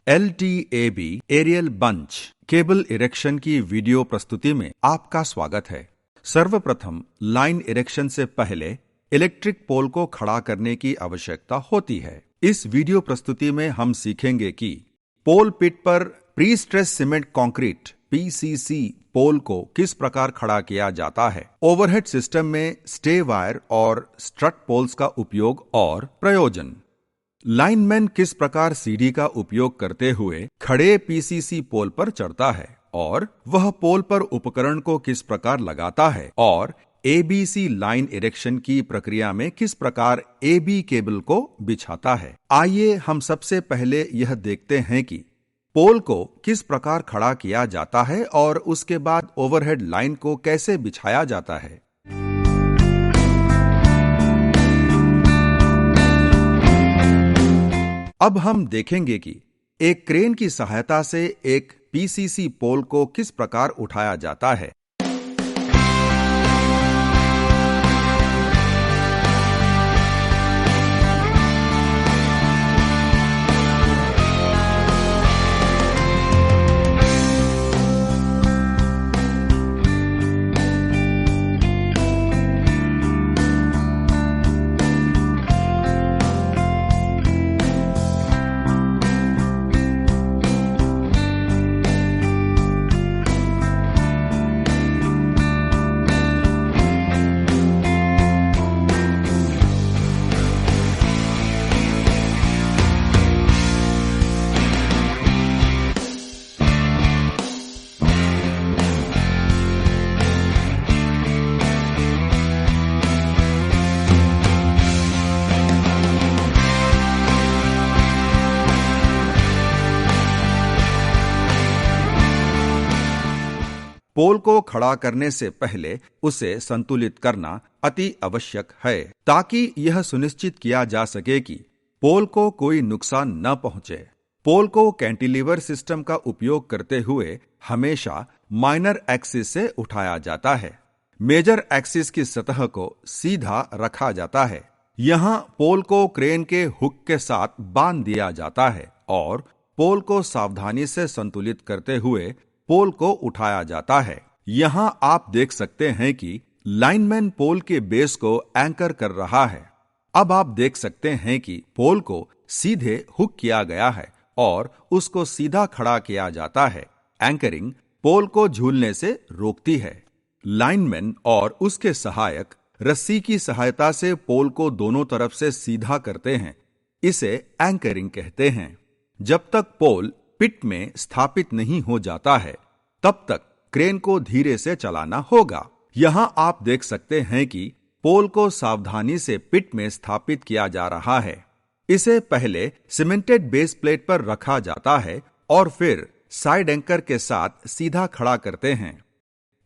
LTAB aerial bunch cable erection की video प्रस्तुति में आपका स्वागत है। सर्वप्रथम लाइन इरेक्शन से पहले इलेक्ट्रिक पोल को खड़ा करने की आवश्यकता होती है। इस वीडियो प्रस्तुति में हम सीखेंगे कि पोल पिट पर pre stress cement concrete PCC पोल को किस प्रकार खड़ा किया जाता है, ओवरहेड सिस्टम में स्टे वायर और स्ट्रट पोल्स का उपयोग और प्रयोजन, लाइनमैन किस प्रकार सीढ़ी का उपयोग करते हुए खड़े PCC पोल पर चढ़ता है और वह पोल पर उपकरण को किस प्रकार लगाता है, और ABC लाइन इरेक्शन की प्रक्रिया में किस प्रकार AB केबल को बिछाता है। आइए हम सबसे पहले यह देखते हैं कि पोल को किस प्रकार खड़ा किया जाता है और उसके बाद ओवरहेड लाइन को कैसे बिछाया जाता है। अब हम देखेंगे कि एक क्रेन की सहायता से एक PCC पोल को किस प्रकार उठाया जाता है। पोल को खड़ा करने से पहले उसे संतुलित करना अति आवश्यक है ताकि यह सुनिश्चित किया जा सके कि पोल को कोई नुकसान न पहुंचे। पोल को कैंटिलीवर सिस्टम का उपयोग करते हुए हमेशा माइनर एक्सिस से उठाया जाता है। मेजर एक्सिस की सतह को सीधा रखा जाता है। यहाँ पोल को क्रेन के हुक के साथ बांध दिया जाता है और पोल को सावधानी से संतुलित करते हुए पोल को उठाया जाता है। यहाँ आप देख सकते हैं कि लाइनमैन पोल के बेस को एंकर कर रहा है। अब आप देख सकते हैं कि पोल को सीधे हुक किया गया है और उसको सीधा खड़ा किया जाता है। एंकरिंग पोल को झूलने से रोकती है। लाइनमैन और उसके सहायक रस्सी की सहायता से पोल को दोनों तरफ से सीधा करते हैं। इसे एंकरिंग कहते हैं। जब तक पोल पिट में स्थापित नहीं हो जाता है तब तक क्रेन को धीरे से चलाना होगा। यहां आप देख सकते हैं कि पोल को सावधानी से पिट में स्थापित किया जा रहा है। इसे पहले सीमेंटेड बेस प्लेट पर रखा जाता है और फिर साइड एंकर के साथ सीधा खड़ा करते हैं।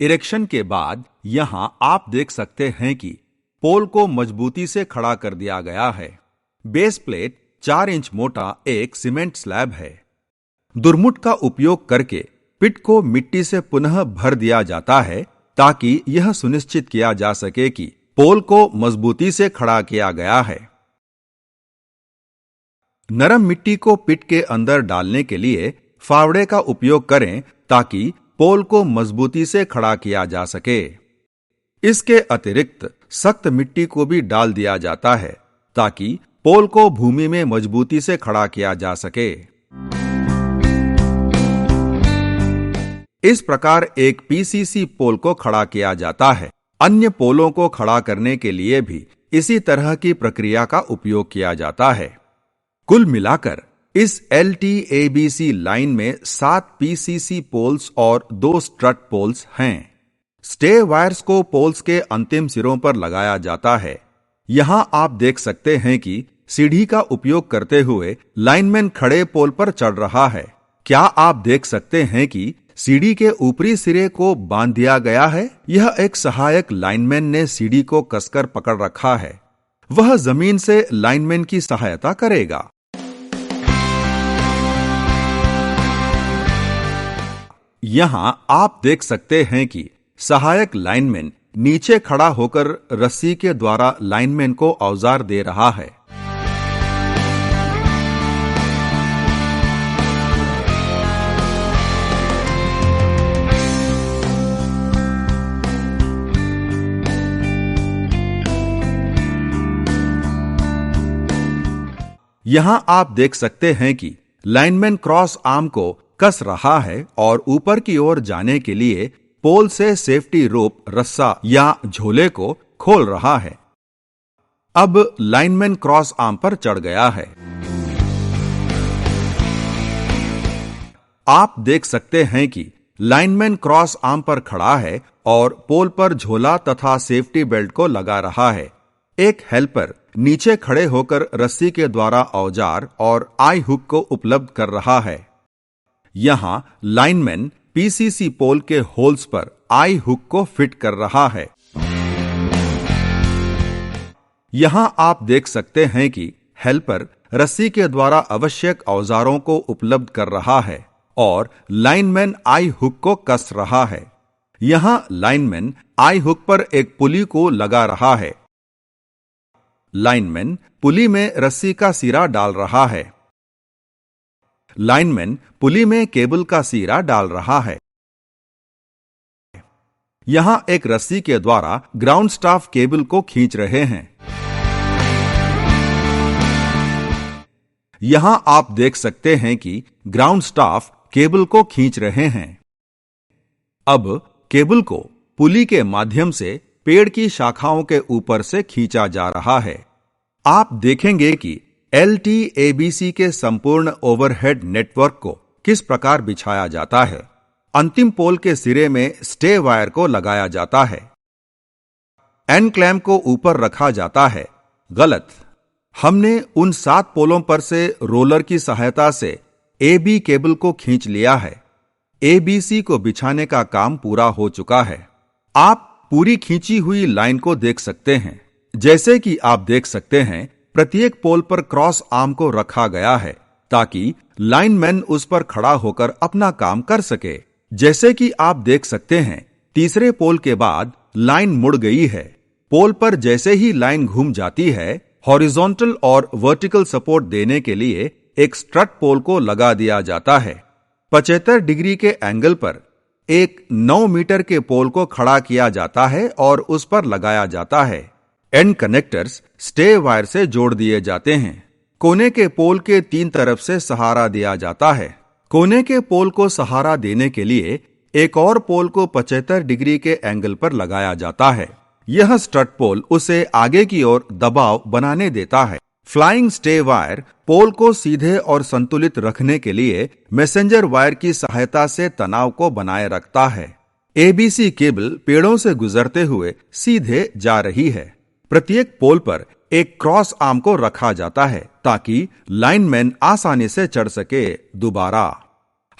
इरेक्शन के बाद यहां आप देख सकते हैं कि पोल को मजबूती से खड़ा कर दिया गया है। बेस प्लेट 4 इंच मोटा एक सीमेंट स्लैब है। दुरमुट का उपयोग करके पिट को मिट्टी से पुनः भर दिया जाता है ताकि यह सुनिश्चित किया जा सके कि पोल को मजबूती से खड़ा किया गया है। नरम मिट्टी को पिट के अंदर डालने के लिए फावड़े का उपयोग करें ताकि पोल को मजबूती से खड़ा किया जा सके। इसके अतिरिक्त सख्त मिट्टी को भी डाल दिया जाता है ताकि पोल को भूमि में मजबूती से खड़ा किया जा सके। इस प्रकार एक PCC पोल को खड़ा किया जाता है। अन्य पोलों को खड़ा करने के लिए भी इसी तरह की प्रक्रिया का उपयोग किया जाता है। कुल मिलाकर इस LTABC लाइन में 7 PCC पोल्स और 2 स्ट्रट पोल्स हैं। स्टे वायर्स को पोल्स के अंतिम सिरों पर लगाया जाता है। यहां आप देख सकते हैं कि सीढ़ी का उपयोग करते हुए लाइनमैन खड़े पोल पर चढ़ रहा है। क्या आप देख सकते हैं कि सीढ़ी के ऊपरी सिरे को बांध दिया गया है? यह एक सहायक लाइनमैन ने सीढ़ी को कसकर पकड़ रखा है। वह जमीन से लाइनमैन की सहायता करेगा। यहां आप देख सकते हैं कि सहायक लाइनमैन नीचे खड़ा होकर रस्सी के द्वारा लाइनमैन को औजार दे रहा है। यहां आप देख सकते हैं कि लाइनमैन क्रॉस आर्म को कस रहा है और ऊपर की ओर जाने के लिए पोल से सेफ्टी रोप रस्सा या झोले को खोल रहा है। अब लाइनमैन क्रॉस आर्म पर चढ़ गया है। आप देख सकते हैं कि लाइनमैन क्रॉस आर्म पर खड़ा है और पोल पर झोला तथा सेफ्टी बेल्ट को लगा रहा है। एक हेल्पर नीचे खड़े होकर रस्सी के द्वारा औजार और आई हुक को उपलब्ध कर रहा है। यहां लाइनमैन पीसीसी पोल के होल्स पर आई हुक को फिट कर रहा है। यहां आप देख सकते हैं कि हेल्पर रस्सी के द्वारा आवश्यक औजारों को उपलब्ध कर रहा है और लाइनमैन आई हुक को कस रहा है। यहां लाइनमैन आई हुक पर एक पुली को लगा रहा है। लाइनमैन पुली में रस्सी का सिरा डाल रहा है। लाइनमैन पुली में केबल का सिरा डाल रहा है। यहां एक रस्सी के द्वारा ग्राउंड स्टाफ केबल को खींच रहे हैं। यहां आप देख सकते हैं कि ग्राउंड स्टाफ केबल को खींच रहे हैं। अब केबल को पुली के माध्यम से पेड़ की शाखाओं के ऊपर से खींचा जा रहा है। आप देखेंगे कि LTABC के संपूर्ण ओवरहेड नेटवर्क को किस प्रकार बिछाया जाता है। अंतिम पोल के सिरे में स्टे वायर को लगाया जाता है। एन क्लैंप को ऊपर रखा जाता है। गलत। हमने उन 7 पोलों पर से रोलर की सहायता से AB केबल को खींच लिया है। ABC को बिछाने का काम पूरा हो चुका है। आप पूरी खींची हुई लाइन को देख सकते हैं। जैसे कि आप देख सकते हैं, प्रत्येक पोल पर क्रॉस आर्म को रखा गया है ताकि लाइनमैन उस पर खड़ा होकर अपना काम कर सके। जैसे कि आप देख सकते हैं, तीसरे पोल के बाद लाइन मुड़ गई है। पोल पर जैसे ही लाइन घूम जाती है, हॉरिजॉन्टल और वर्टिकल सपोर्ट देने के लिए एक स्ट्रट पोल को लगा दिया जाता है। 75 डिग्री के एंगल पर एक 9 मीटर के पोल को खड़ा किया जाता है और उस पर लगाया जाता है। एंड कनेक्टर्स स्टे वायर से जोड़ दिए जाते हैं। कोने के पोल के 3 तरफ से सहारा दिया जाता है। कोने के पोल को सहारा देने के लिए एक और पोल को 75 डिग्री के एंगल पर लगाया जाता है। यह स्ट्रट पोल उसे आगे की ओर दबाव बनाने देता है। फ्लाइंग स्टे वायर पोल को सीधे और संतुलित रखने के लिए मैसेंजर वायर की सहायता से तनाव को बनाए रखता है। ABC केबल पेड़ों से गुजरते हुए सीधे जा रही है। प्रत्येक पोल पर एक क्रॉस आर्म को रखा जाता है ताकि लाइनमैन आसानी से चढ़ सके। दोबारा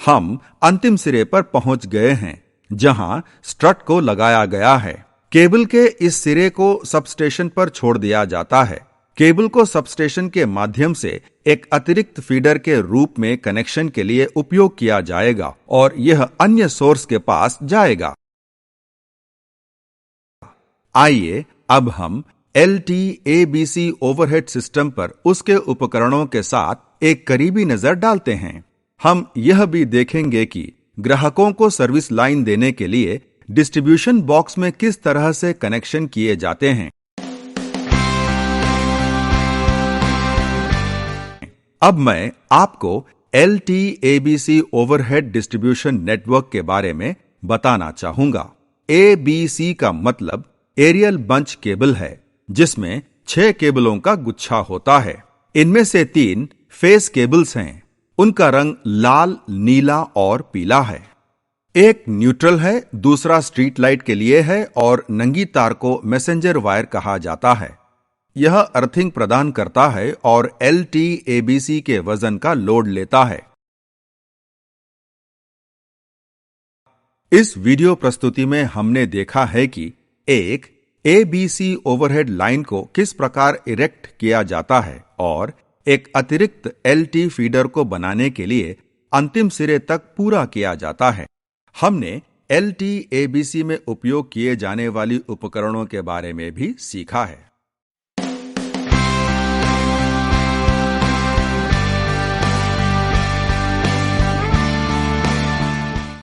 हम अंतिम सिरे पर पहुंच गए हैं जहां स्ट्रट को लगाया गया है। केबल के इस सिरे को सबस्टेशन पर छोड़ दिया जाता है। केबल को सबस्टेशन के माध्यम से एक अतिरिक्त फीडर के रूप में कनेक्शन के लिए उपयोग किया जाएगा और यह अन्य सोर्स के पास जाएगा। आइए अब हम LTABC ओवरहेड सिस्टम पर उसके उपकरणों के साथ एक करीबी नजर डालते हैं। हम यह भी देखेंगे कि ग्राहकों को सर्विस लाइन देने के लिए डिस्ट्रीब्यूशन बॉक्स में किस तरह से कनेक्शन किए जाते हैं। अब मैं आपको LTABC ओवरहेड डिस्ट्रीब्यूशन नेटवर्क के बारे में बताना चाहूंगा। ABC का मतलब एरियल बंच केबल है, जिसमें 6 केबलों का गुच्छा होता है। इनमें से 3 फेस केबल्स हैं। उनका रंग लाल, नीला और पीला है। एक न्यूट्रल है, दूसरा स्ट्रीट लाइट के लिए है और नंगी तार को मैसेंजर वायर कहा जाता है। यह अर्थिंग प्रदान करता है और LTABC के वजन का लोड लेता है। इस वीडियो प्रस्तुति में हमने देखा है कि एक ABC ओवरहेड लाइन को किस प्रकार इरेक्ट किया जाता है और एक अतिरिक्त LT फीडर को बनाने के लिए अंतिम सिरे तक पूरा किया जाता है। हमने LTABC में उपयोग किए जाने वाली उपकरणों के बारे में भी सीखा है।